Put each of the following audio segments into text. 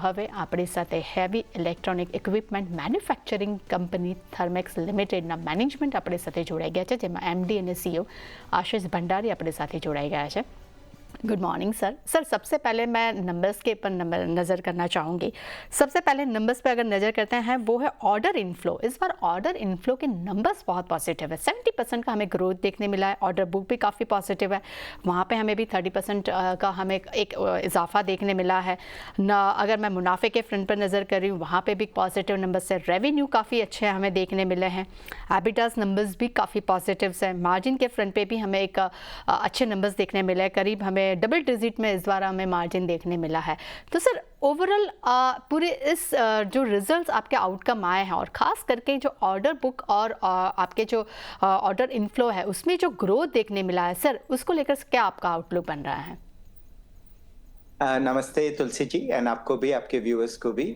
હવે આપણી સાથે heavy electronic equipment manufacturing company Thermax લિમિટેડના મેનેજમેન્ટ આપણી સાથે જોડાઈ ગયા છે, જેમાં એમડી અને સીईओ आशीष भंडारी अपने साथ जोड़ाई गया है। गुड मॉर्निंग सर सबसे पहले मैं नंबर्स के ऊपर नज़र करना चाहूँगी। सबसे पहले नंबर्स पे अगर नज़र करते हैं वो है ऑर्डर इनफ्लो। इस बार ऑर्डर इनफ्लो के नंबर्स बहुत पॉजिटिव है, 70% का हमें ग्रोथ देखने मिला है। ऑर्डर बुक भी काफ़ी पॉजिटिव है, वहाँ पे हमें भी 30% का हमें एक इजाफा देखने मिला है ना। अगर मैं मुनाफे के फ्रंट पर नज़र कर रही हूँ वहाँ पे भी पॉजिटिव नंबर्स है। रेवेन्यू काफ़ी अच्छे हमें देखने मिले हैं, एबिटास नंबर्स भी काफ़ी पॉजिटिव है। मार्जिन के फ्रंट पे भी हमें एक अच्छे नंबर्स देखने मिले हैं, करीब हमें डबल डिजिट में इस बार हमें मार्जिन देखने मिला है। तो सर ओवरऑल पूरे इस जो रिजल्ट्स आपके आउटकम आए हैं और ख़ास करके जो ऑर्डर बुक और आपके जो ऑर्डर इनफ्लो है उसमें जो ग्रोथ देखने मिला है, सर उसको लेकर क्या आपका आउटलुक बन रहा है? नमस्ते तुलसी जी, एंड आपको भी, आपके व्यूअर्स को भी।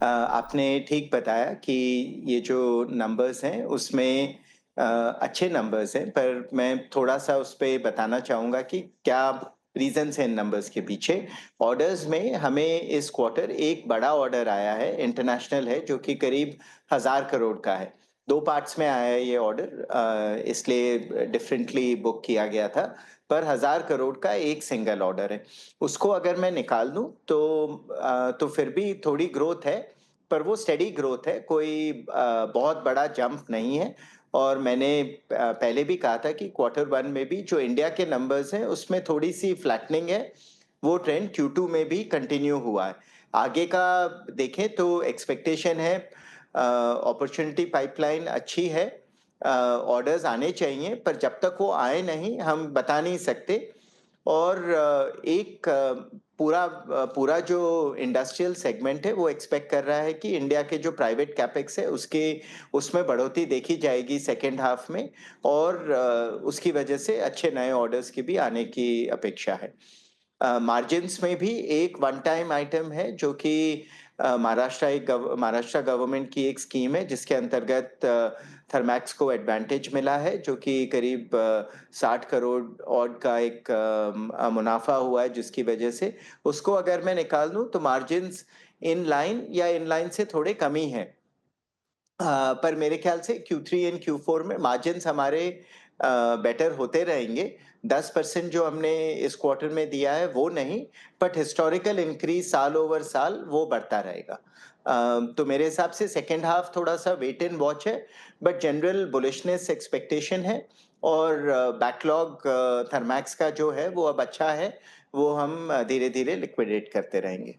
आपने ठीक बताया कि ये जो नंबर्स हैं उसमें अच्छे नंबर्स हैं, पर मैं थोड़ा सा उस पे बताना चाहूँगा कि क्या रीजंस हैं इन नंबर्स के पीछे। ऑर्डर्स में हमें इस क्वार्टर एक बड़ा ऑर्डर आया है, इंटरनेशनल है, जो कि करीब 1000 करोड़ का है। 2 पार्ट्स में आया है ये ऑर्डर, इसलिए डिफरेंटली बुक किया गया था, पर 1000 करोड़ का एक सिंगल ऑर्डर है। उसको अगर मैं निकाल दूँ तो फिर भी थोड़ी ग्रोथ है, पर वो स्टेडी ग्रोथ है, कोई बहुत बड़ा जंप नहीं है। और मैंने पहले भी कहा था कि क्वार्टर 1 में भी जो इंडिया के नंबर्स हैं उसमें थोड़ी-सी फ्लैटनिंग है, वो ट्रेंड Q2 में भी कंटिन्यू हुआ है। आगे का देखें तो एक्सपेक्टेशन है, अपॉर्चुनिटी पाइपलाइन अच्छी है, ऑर्डर्स आने चाहिए, पर जब तक वो आए नहीं हम बता नहीं सकते। और एक पूरा जो इंडस्ट्रियल सेगमेंट है वो एक्सपेक्ट कर रहा है कि इंडिया के जो प्राइवेट कैपेक्स है उसमें बढ़ोतरी देखी जाएगी सेकेंड हाफ में, और उसकी वजह से अच्छे नए ऑर्डर्स की भी आने की अपेक्षा है। मार्जिन्स में भी एक वन टाइम आइटम है जो कि महाराष्ट्र गवर्नमेंट की एक स्कीम है जिसके अंतर्गत थर्मैक्स को एडवांटेज मिला है, जो कि करीब 60 करोड़ और का एक मुनाफा हुआ है, जिसकी वजह से उसको अगर मैं निकाल दूं तो मार्जिन्स इन लाइन से थोड़े कम ही हैं। पर मेरे ख्याल से Q3 एंड Q4 में मार्जिन्स हमारे बेटर होते रहेंगे। 10% जो हमने इस क्वार्टर में दिया है वो नहीं, बट हिस्टोरिकल इंक्रीज साल ओवर साल वो बढ़ता रहेगा। तो मेरे हिसाब से सेकेंड हाफ थोड़ा सा वेट एंड वॉच है, बट जनरल बुलिशनेस एक्सपेक्टेशन है। और बैकलॉग थर्मैक्स का जो है वो अब अच्छा है, वो हम धीरे-धीरे लिक्विडेट करते रहेंगे।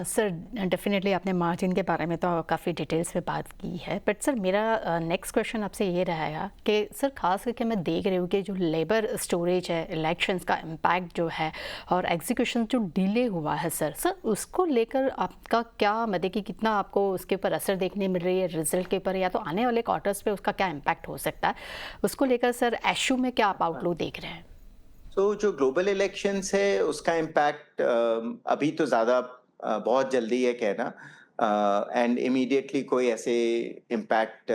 सर डेफिनेटली आपने मार्जिन के बारे में तो काफ़ी डिटेल्स में बात की है, बट सर मेरा नेक्स्ट क्वेश्चन आपसे ये रहेगा कि सर खास करके मैं देख रही हूँ कि जो लेबर स्टोरेज है, इलेक्शंस का इम्पैक्ट जो है और एग्जीक्यूशन जो डिले हुआ है, सर उसको लेकर आपका क्या मतलब कि कितना आपको उसके ऊपर असर देखने मिल रही है रिजल्ट के ऊपर, या तो आने वाले क्वार्टर्स पे उसका क्या इम्पैक्ट हो सकता है, उसको लेकर सर एशू में क्या आप आउटलुक देख रहे हैं? तो जो ग्लोबल इलेक्शंस है उसका इम्पैक्ट अभी तो ज़्यादा बहुत जल्दी है कहना, एंड इमीडिएटली कोई ऐसे इम्पैक्ट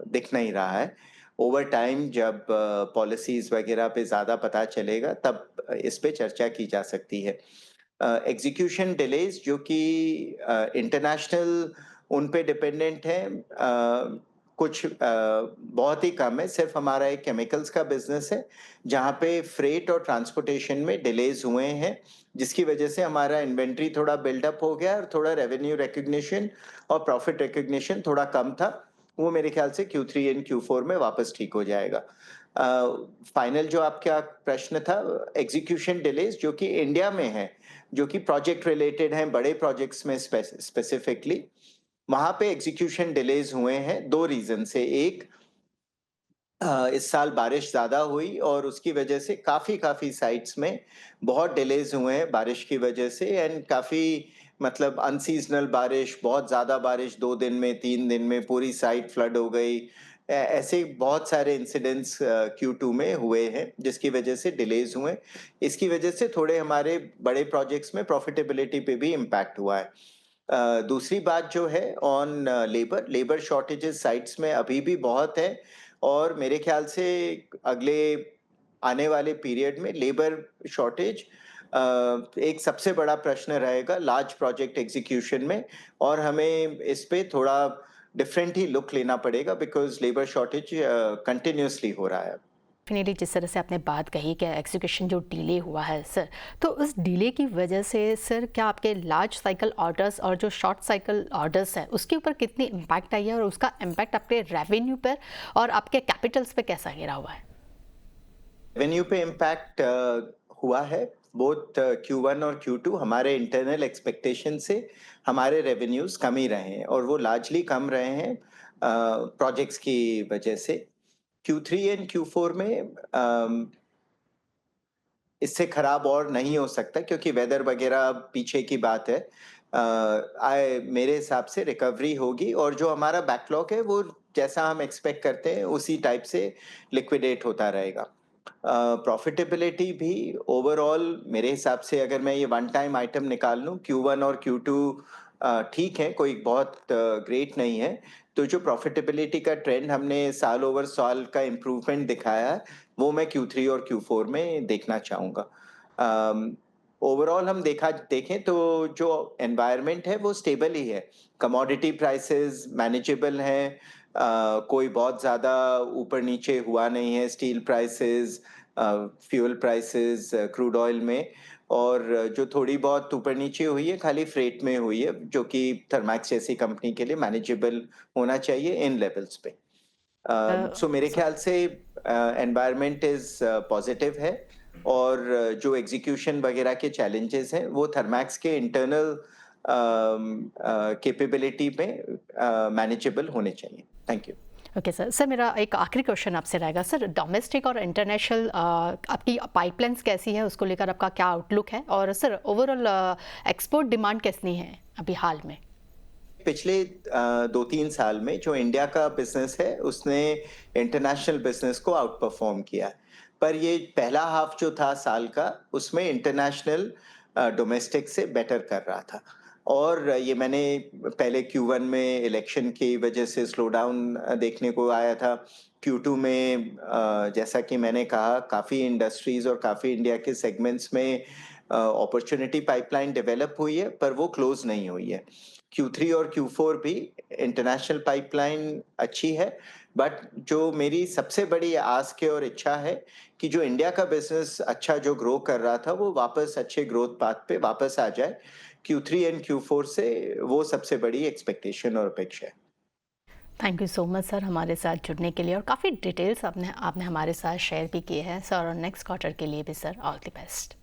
दिख नहीं रहा है। ओवर टाइम जब पॉलिसीज वगैरह पे ज़्यादा पता चलेगा तब इस पे चर्चा की जा सकती है। एग्जीक्यूशन डिलेज जो कि इंटरनेशनल उन पे डिपेंडेंट है, कुछ बहुत ही कम है। सिर्फ हमारा एक केमिकल्स का बिजनेस है जहाँ पे फ्रेट और ट्रांसपोर्टेशन में डिलेज हुए हैं, जिसकी वजह से हमारा इन्वेंट्री थोड़ा बिल्डअप हो गया और थोड़ा रेवेन्यू रिकग्निशन और प्रॉफिट रिकग्निशन थोड़ा कम था। वो मेरे ख्याल से Q3 एंड Q4 में वापस ठीक हो जाएगा। फाइनल जो आपका प्रश्न था, एग्जीक्यूशन डिलेज जो कि इंडिया में है, जो कि प्रोजेक्ट रिलेटेड हैं, बड़े प्रोजेक्ट्स में स्पेसिफिकली, वहां पे एग्जीक्यूशन डिलेज हुए हैं 2 रीजन से। एक, इस साल बारिश ज़्यादा हुई और उसकी वजह से काफ़ी साइट्स में बहुत डिलेज हुए हैं बारिश की वजह से, एंड काफ़ी मतलब अनसीज़नल बारिश, बहुत ज़्यादा बारिश 2 दिन में, 3 दिन में पूरी साइट फ्लड हो गई। ऐसे बहुत सारे इंसिडेंट्स Q2 में हुए हैं, जिसकी वजह से डिलेज हुए। इसकी वजह से थोड़े हमारे बड़े प्रोजेक्ट्स में प्रॉफिटेबिलिटी पे भी इम्पैक्ट हुआ है। दूसरी बात जो है ऑन लेबर शॉर्टेजेस साइट्स में अभी भी बहुत है, और मेरे ख्याल से अगले आने वाले पीरियड में लेबर शॉर्टेज एक सबसे बड़ा प्रश्न रहेगा लार्ज प्रोजेक्ट एग्जीक्यूशन में, और हमें इस पे थोड़ा डिफरेंट ही लुक लेना पड़ेगा बिकॉज़ लेबर शॉर्टेज कंटिन्यूअसली हो रहा है। डेफिनेटली जिस तरह से आपने बात कही कि एग्जीक्यूशन जो डिले हुआ है सर, तो उस डिले की वजह से सर क्या आपके लार्ज साइकिल ऑर्डर्स और जो शॉर्ट साइकिल ऑर्डर्स है उसके ऊपर कितनी इम्पैक्ट आई है और उसका इम्पैक्ट आपके रेवेन्यू पर और आपके कैपिटल्स पे कैसा गिरा हुआ है? रेवेन्यू पे इम्पैक्ट हुआ है। बोथ Q1 और Q2 हमारे इंटरनल एक्सपेक्टेशन से हमारे रेवेन्यूज कम ही रहे हैं, और वो लार्जली कम रहे हैं प्रोजेक्ट्स की वजह से। Q3 एंड Q4 में इससे खराब और नहीं हो सकता क्योंकि वेदर वगैरह पीछे की बात है। मेरे हिसाब से रिकवरी होगी, और जो हमारा बैकलॉग है वो जैसा हम एक्सपेक्ट करते हैं उसी टाइप से लिक्विडेट होता रहेगा। प्रॉफिटेबिलिटी भी ओवरऑल मेरे हिसाब से, अगर मैं ये वन टाइम आइटम निकाल लूँ, Q1 और Q2 ठीक है, कोई बहुत ग्रेट नहीं है। तो जो प्रॉफिटेबिलिटी का ट्रेंड हमने साल ओवर साल का इम्प्रूवमेंट दिखाया है, वो मैं Q3 और Q4 में देखना चाहूँगा। ओवरऑल हम देखें तो जो एनवायरनमेंट है वो स्टेबल ही है। कमोडिटी प्राइसेस मैनेजेबल हैं, कोई बहुत ज़्यादा ऊपर-नीचे हुआ नहीं है, steel prices, fuel prices, crude oil में, और जो थोड़ी बहुत ऊपर-नीचे हुई है, खाली फ्रेट में हुई है, जो कि थर्मैक्स जैसी कंपनी के लिए मैनेजेबल होना चाहिए इन लेवल्स पे। सो मेरे सर ख्याल से एनवायरनमेंट इज़ पॉजिटिव है, और जो एग्ज़ीक्यूशन वगैरह के चैलेंजेस हैं, वो थर्मैक्स के इंटरनल कैपेबिलिटी में मैनेजेबल होने चाहिए। Thank you. Okay sir. Sir मेरा एक आखिरी क्वेश्चन आपसे रहेगा सर, डोमेस्टिक और इंटरनेशनल आपकी पाइपलाइंस कैसी है, उसको लेकर आपका क्या आउटलुक है, और सर ओवरऑल एक्सपोर्ट डिमांड कैसी है अभी हाल में? पिछले 2-3 साल में जो इंडिया का बिज़नेस है, उसने इंटरनेशनल बिज़नेस को आउट परफ़ॉर्म किया है। पर ये पहला हाफ जो था साल का, उसमें इंटरनेशनल डोमेस्टिक से बेटर कर रहा था। और ये मैंने पहले Q1 में इलेक्शन की वजह से स्लो डाउन देखने को आया था। Q2 में जैसा कि मैंने कहा, काफ़ी इंडस्ट्रीज़ और काफ़ी इंडिया के सेगमेंट्स में अपॉर्च्युनिटी पाइपलाइन डेवलप हुई है, पर वो क्लोज़ नहीं हुई है। Q3 और Q4 भी इंटरनेशनल पाइपलाइन अच्छी है, बट जो मेरी सबसे बड़ी आस है और इच्छा है कि जो इंडिया का बिज़नेस अच्छा जो ग्रो कर रहा था, वो वापस अच्छे ग्रोथ पाथ पे वापस आ जाए। Q3 एंड Q4 से वो सबसे बड़ी एक्सपेक्टेशन और अपेक्षा है। Thank you so much sir हमारे साथ जुड़ने के लिए, और काफ़ी डिटेल्स आपने आपने हमारे साथ शेयर भी किए हैं सर, और नेक्स्ट क्वार्टर के लिए भी सर ऑल द बेस्ट।